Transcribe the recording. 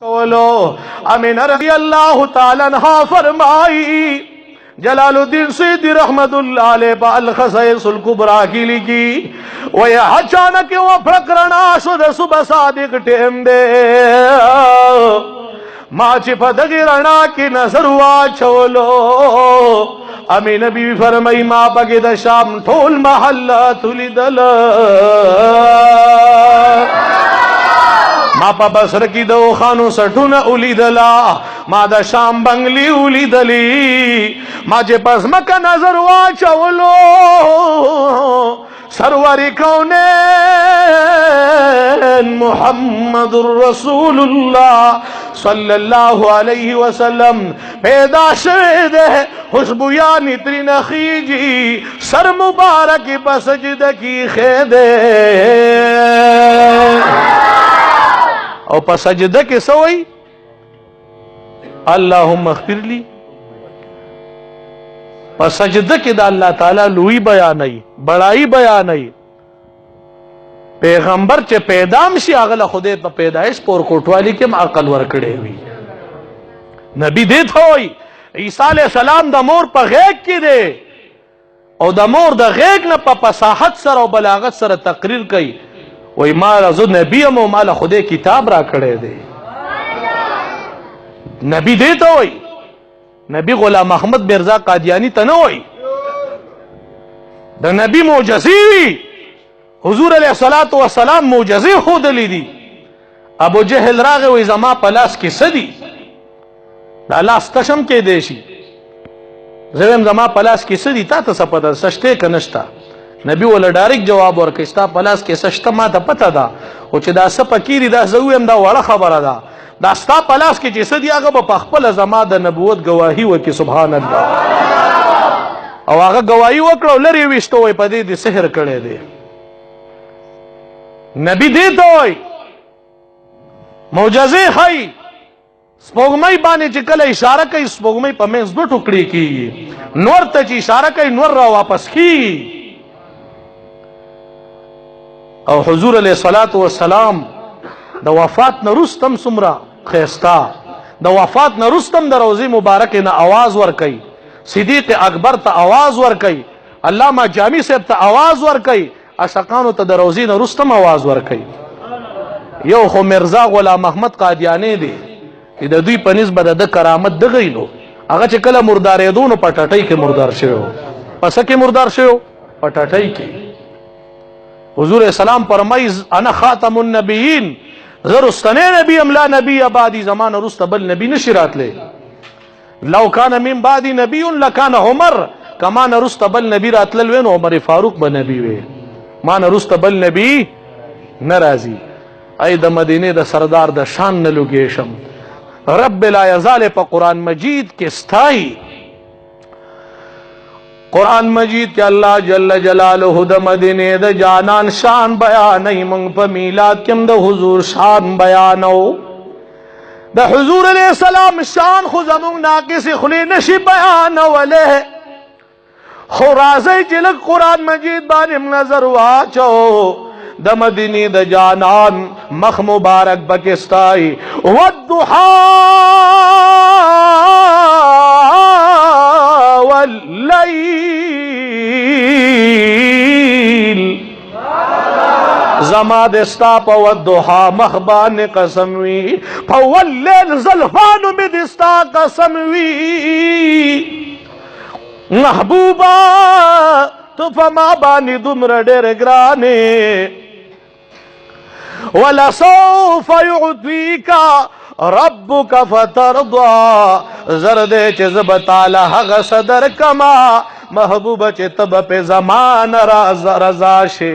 بولو امین رضی اللہ تعالیٰ عنہ فرمائی، جلال الدین سیدی رحمت اللہ علیہ پا الخصائص الکبریٰ کی لکھی، وی اچانک وہ پھکرنا شد صبح صادق ٹیم دے ماں چی پدگی رنا کی نظر واچولو، امی نبی فرمائی ماں پاکی دا شام ٹھول محلہ تلی دل، ما پا بسر کی دو خانو سٹھون اولی دلا، ما دا شام بنگلی اولی دلی، ما جے پس مکہ نظر واچولو سروری کونین محمد الرسول اللہ صلی اللہ علیہ وسلم پیدا شد ہے، خوشبو یعنی تری نخیجی سر مبارک بسجد کی خیدے او پا سجدہ کے سوئی اللہم اغفر لی، پا سجدہ کے دا اللہ تعالیٰ لوئی بیانائی بڑائی بیانائی، پیغمبر چے پیدام شی اغلا خودے پا پیدایش پور کوٹوالی کے عقل ورکڑے ہوئی، نبی دیت ہوئی عیسیٰ علیہ السلام دا مور پا غیق کی دے او دا مور دا غیق نا پا پساحت سر او بلاغت سر تقریر کئی، وی مالا زو نبی امو مالا خودے کتاب را کڑے دے، نبی دیتا ہوئی، نبی غلام احمد مرزا قادیانی تنوئی، دا نبی موجزی ہوئی، حضور علیہ السلام موجزی خود لی دی، ابو جہل راغ وی زما پلاس کی صدی دا لاس تشم کے دیشی زویم زما پلاس کی صدی تا تا سپتا سشتے کنشتا، نبی والا ڈائریکٹ جواب ورکستا پلاس کے سشتا ما تا پتا دا او چه دا سپکیری دا زویم دا وڑا خبر دا دا ستا پلاس کے چیسا دی آگا با پخپل زما دا نبوت گواہی وکی سبحان اللہ، او آگا گواہی وکڑو لری ویشتو وی پا دی دی سحر کڑے دے، نبی دیتا ہوئی موجزے خائی سپوگمائی بانے چکل اشارہ کئی سپوگمائی پا مینز دو ٹکڑی کی، نور تا چی اشارہ کئی نور را واپس کی، او حضور علیہ السلام دا وفات نرستم سمرا خیستا، دا وفات نرستم دا روزی مبارک نا آواز ور کئی، صدیق اکبر تا آواز ور کئی، علامہ جامی صاحب تا آواز ور کئی، اشقانو تا دا روزی نرستم آواز ور کئی، یو خو مرزا غلام احمد قادیانی دی کہ دا دوی پنیز با دا کرامت دا غیلو، اگا چه کلا مردار دونو پٹاٹائی کے مردار شو، پسا کے مردار شو پٹاٹائی کے، حضور السلام فرمائز انا خاتم النبیین، زرستنے نبی املا نبی بعدی زمان رست بل نبی نشرات لے، لو کان من بعدی نبی لکان عمر کما نرست بل نبی رات للوین عمر فاروق بنبی وے، ما نرست بل نبی نرازی، ای دا مدینے دا سردار دا شان نلو گیشم، رب لا یزال پا قرآن مجید کے ستائی، قرآن مجید کے اللہ جل جلالہ دا مدینے دا جانان شان بیانائی، منگ پا میلاد کم دا حضور شان بیانو، دا حضور علیہ السلام شان خوزمونگ ناکسی خلی نشی بیانو علیہ، خورازی چلک قرآن مجید بانیم نظر واچو، دا مدینی دا جانان مخ مبارک بکستائی، والضحا واللیل زما دستا پا والضحا مخبان قسموی پا واللیل زلفانو می دستا قسموی، محبوبا تو فما بانی دمر دیر گرانے، وَلَسَوْفَ يُعْطِيكَ رَبُّكَ فَتَرْضَى، زردے چیز بتالا حق صدر کما، محبوب چی تب پہ زمان رضا شے۔